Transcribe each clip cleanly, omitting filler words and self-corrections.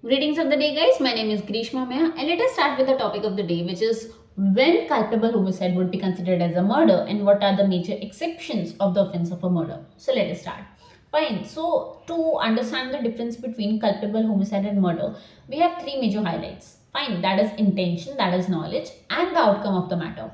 Greetings of the day, guys. My name is Grishma Meha, and let us start with the topic of the day, which is when culpable homicide would be considered as a murder, and what are the major exceptions of the offense of a murder. So, let us start. Fine. So, to understand the difference between culpable homicide and murder, we have three major highlights. Fine. That is intention, that is knowledge, and the outcome of the matter.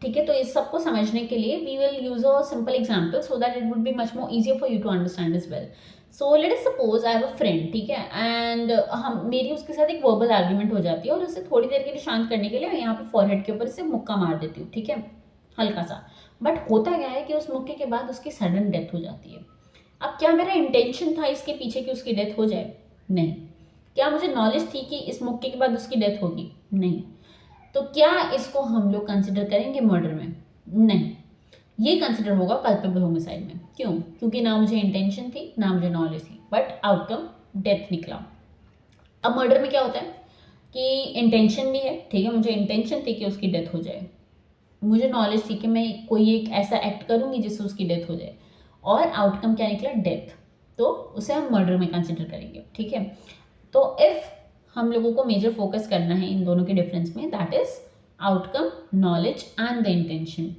ठीक है, तो इस सबको समझने के लिए we will use a simple example so that it would be much more easier for you to understand as well. So let us suppose I have a friend, ठीक है, एंड हम मेरी उसके साथ एक वर्बल आर्ग्यूमेंट हो जाती है और उसे थोड़ी देर के लिए शांत करने के लिए मैं यहाँ पे फॉरहेड के ऊपर इसे मुक्का मार देती हूँ, ठीक है, हल्का सा. बट होता क्या है कि उस मुक्के के बाद उसकी सडन डेथ हो जाती है. अब क्या मेरा इंटेंशन था इसके पीछे कि उसकी डेथ हो जाए? नहीं. क्या मुझे नॉलेज थी कि इस मुक्के के बाद उसकी डेथ होगी? नहीं. तो क्या इसको हम लोग कंसिडर करेंगे मर्डर में? नहीं. ये कंसिडर होगा कल्पेबल होमिसाइड में. क्यों? क्योंकि ना मुझे इंटेंशन थी ना मुझे नॉलेज थी, बट आउटकम डेथ निकला. अब मर्डर में क्या होता है कि इंटेंशन भी है, ठीक है, मुझे इंटेंशन थी कि उसकी डेथ हो जाए, मुझे नॉलेज थी कि मैं कोई एक ऐसा एक्ट करूंगी जिससे उसकी डेथ हो जाए, और आउटकम क्या निकला? डेथ. तो उसे हम मर्डर में कंसिडर करेंगे, ठीक है. तो इफ हम लोगों को मेजर फोकस करना है इन दोनों के डिफरेंस में, that is outcome, knowledge and the intention.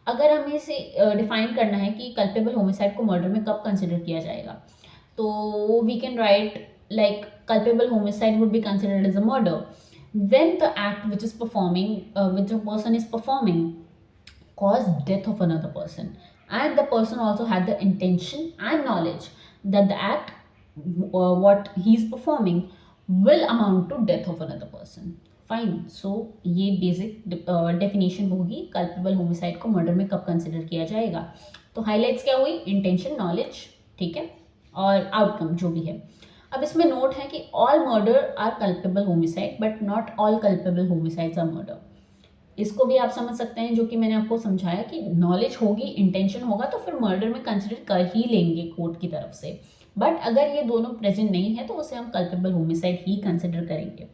अगर हमें इसे डिफाइन करना है कि कल्पेबल होमिसाइड को मर्डर में कब कंसिडर किया जाएगा, तो we can write like culpable homicide would be considered as a murder when the act which is performing which a person is performing caused death of another person, and the person also had the intention and knowledge that the act what he is performing will amount to death of another person. Fine. So ये basic definition होगी culpable homicide को murder में कब consider किया जाएगा. तो highlights क्या हुई? इंटेंशन, नॉलेज, ठीक है, और आउटकम जो भी है. अब इसमें नोट है कि all murder are culpable homicide but not all culpable homicides are murder. इसको भी आप समझ सकते हैं, जो कि मैंने आपको समझाया कि नॉलेज होगी, इंटेंशन होगा, तो फिर मर्डर में कंसिडर कर ही लेंगे कोर्ट की तरफ से. बट अगर ये दोनों प्रेजेंट नहीं है तो उसे हम कल्पेबल होमिसाइड ही कंसिडर करेंगे.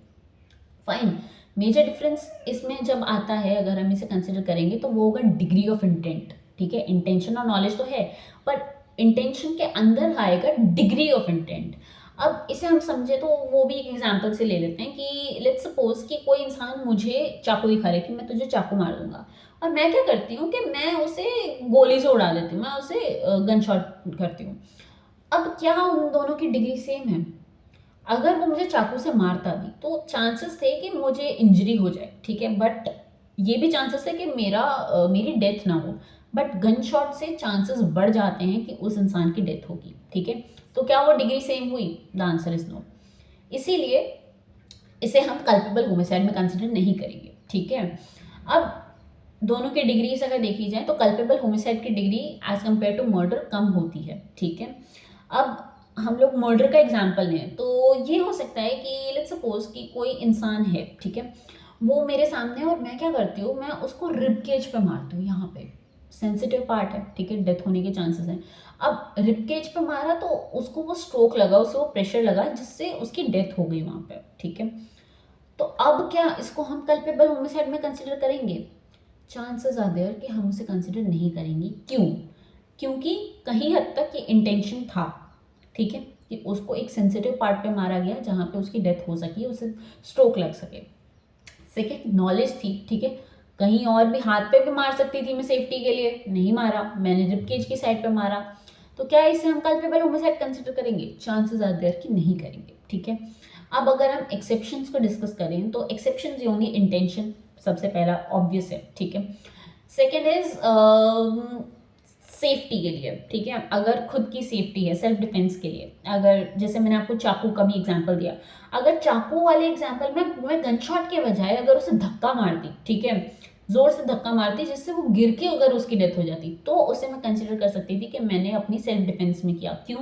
फाइन. मेजर डिफरेंस इसमें जब आता है, अगर हम इसे कंसिडर करेंगे, तो वो होगा डिग्री ऑफ इंटेंट. ठीक है, इंटेंशन और नॉलेज तो है, पर इंटेंशन के अंदर आएगा डिग्री ऑफ इंटेंट. अब इसे हम समझे तो वो भी एक एग्जांपल से ले लेते हैं कि लेट्स सपोज कि कोई इंसान मुझे चाकू दिखा रहा है कि मैं तुझे चाकू मार दूंगा, और मैं क्या करती हूँ कि मैं उसे गोली से उड़ा देती हूँ, मैं उसे गन शॉट करती हूँ. अब क्या उन दोनों की डिग्री सेम है? अगर वो मुझे चाकू से मारता भी तो चांसेस थे कि मुझे इंजरी हो जाए, ठीक है, बट ये भी चांसेस थे कि मेरी डेथ ना हो. बट गन शॉट से चांसेस बढ़ जाते हैं कि उस इंसान की डेथ होगी, ठीक है. तो क्या वो डिग्री सेम हुई? The answer is no. इसीलिए इसे हम कल्पेबल होमिसाइड में कंसिडर नहीं करेंगे, ठीक है. अब दोनों की डिग्रीज अगर देखी जाए तो कल्पेबल होमिसाइड की degree as compare to murder कम होती है, ठीक है. अब हम लोग मर्डर का एग्जाम्पल लें तो ये हो सकता है कि लेट्स सपोज कि कोई इंसान है, ठीक है, वो मेरे सामने, और मैं क्या करती हूँ, मैं उसको रिब केज पे मारती हूँ, यहाँ पे सेंसिटिव पार्ट है, ठीक है, डेथ होने के चांसेस हैं. अब रिब केज पे मारा तो उसको वो स्ट्रोक लगा, उसे वो प्रेशर लगा जिससे उसकी डेथ हो गई वहाँ पे, ठीक है. तो अब क्या इसको हम कल्पेबल होमिसाइड में कंसिडर करेंगे? चांसेस आर देयर कि हम उसे कंसिडर नहीं करेंगे. क्यों? क्योंकि कहीं हद तक ये इंटेंशन था, ठीक है, कि उसको एक सेंसिटिव पार्ट पे मारा गया जहाँ पे उसकी डेथ हो सकी, उसे स्ट्रोक लग सके. सेकेंड, नॉलेज थी, ठीक है, कहीं और भी हाथ पे भी मार सकती थी मैं सेफ्टी के लिए, नहीं मारा, मैंने रिब केज की साइड पे मारा. तो क्या इसे हम कल्पेबल होमिसाइड कंसिडर करेंगे? चांसेस आर देयर कि नहीं करेंगे, ठीक है. अब अगर हम एक्सेप्शंस को डिस्कस करें तो एक्सेप्शंस ये होंगी इंटेंशन, सबसे पहला ऑब्वियस है, ठीक है. सेकेंड इज सेफ्टी के लिए, ठीक है, अगर खुद की सेफ्टी है, सेल्फ डिफेंस के लिए, अगर जैसे मैंने आपको चाकू का भी एग्जांपल दिया, अगर चाकू वाले एग्जांपल में मैं गन शॉट के बजाय अगर उसे धक्का मारती, ठीक है, जोर से धक्का मारती जिससे वो गिर के अगर उसकी डेथ हो जाती, तो उसे मैं कंसिडर कर सकती थी कि मैंने अपनी सेल्फ डिफेंस में किया. क्यों?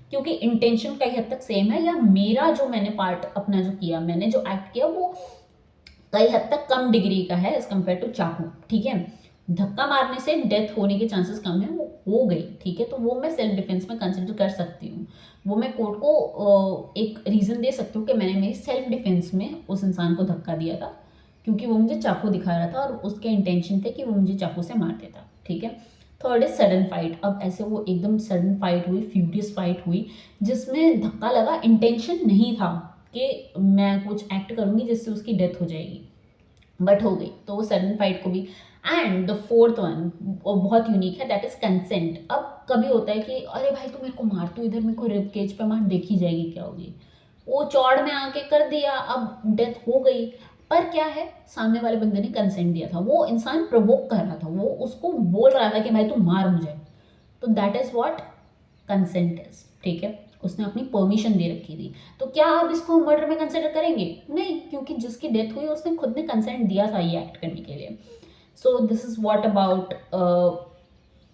क्योंकि इंटेंशन कई हद तक सेम है, या मेरा जो मैंने पार्ट अपना जो किया, मैंने जो एक्ट किया वो कई हद तक कम डिग्री का है एज कम्पेयर टू चाकू, ठीक है. धक्का मारने से डेथ होने के चांसेस कम है, वो हो गई, ठीक है, तो वो मैं सेल्फ डिफेंस में कंसिडर कर सकती हूँ. वो मैं कोर्ट को एक रीज़न दे सकती हूँ कि मैंने मेरी सेल्फ डिफेंस में उस इंसान को धक्का दिया था, क्योंकि वो मुझे चाकू दिखा रहा था और उसके इंटेंशन थे कि वो मुझे चाकू से मार देता, ठीक है. Third is sudden fight. अब ऐसे वो एकदम सडन फाइट हुई, फ्यूरियस फाइट हुई जिसमें धक्का लगा, इंटेंशन नहीं था कि मैं कुछ एक्ट करूँगी जिससे उसकी डेथ हो जाएगी, बट हो गई, तो वो सडन फाइट को भी। एंड द फोर्थ वन वो बहुत यूनिक है, दैट इज कंसेंट। अब कभी होता है कि अरे भाई तू मेरे को मार, तू इधर मेरे को रिब केज पे मार, देखी जाएगी क्या होगी, वो चौड़ में आके कर दिया, अब डेथ हो गई। पर क्या है, सामने वाले बंदे ने कंसेंट दिया था, वो इंसान प्रोवोक कर रहा था, वो उसको बोल रहा था कि भाई तू मार मुझे, तो that is what consent is, ठीक है। उसने अपनी परमिशन दे रखी थी। तो क्या आप इसको मर्डर में कंसिडर करेंगे? नहीं, क्योंकि जिसकी डेथ हुई उसने खुद ने कंसेंट दिया था ये एक्ट करने के लिए। So this is what about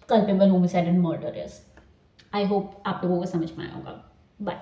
culpable homicide and murder is. I hope आप लोगों को समझ में आया होगा। बाय।